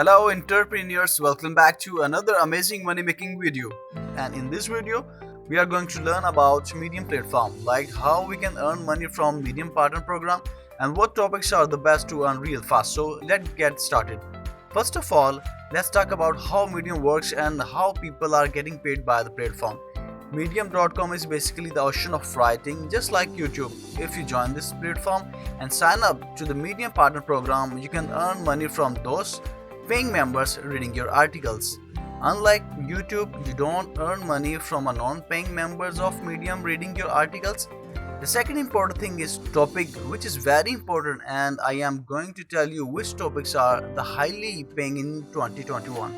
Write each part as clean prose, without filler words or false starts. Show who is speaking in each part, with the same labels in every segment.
Speaker 1: Hello entrepreneurs, welcome back to another amazing money making video. And in this video, we are going to learn about Medium platform, like how we can earn money from Medium partner program and what topics are the best to earn real fast. So let's get started. First of all, let's talk about how Medium works and how people are getting paid by the platform. Medium.com is basically the ocean of writing, just like YouTube. If you join this platform and sign up to the Medium partner program, you can earn money from those paying members reading your articles. Unlike YouTube, you don't earn money from a non-paying members of Medium reading your articles. The second important thing is topic, which is very important, and I am going to tell you which topics are the highly paying in 2021.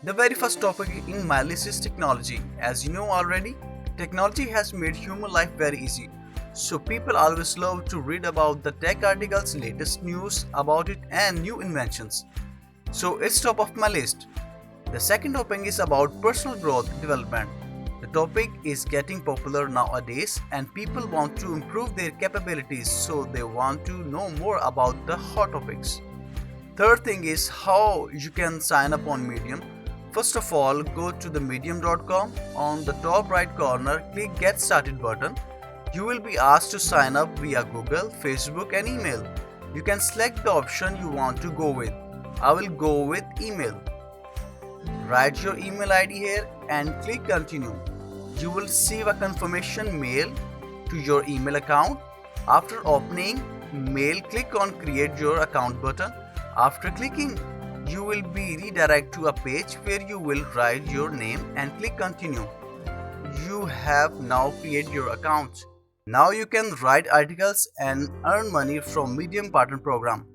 Speaker 1: The very first topic in my list is technology. As you know already, technology has made human life very easy. So people always love to read about the tech articles, latest news about it and new inventions. So it's top of my list. The second topic is about personal growth development. The topic is getting popular nowadays and people want to improve their capabilities, so they want to know more about the hot topics. Third thing is how you can sign up on Medium. First of all, go to the medium.com. On the top right corner, click Get Started button. You will be asked to sign up via Google, Facebook and email. You can select the option you want to go with. I will go with email. Write your email ID here and click continue. You will receive a confirmation mail to your email account. After opening mail, click on create your account button. After clicking, you will be redirected to a page where you will write your name and click continue. You have now created your account. Now you can write articles and earn money from Medium partner program.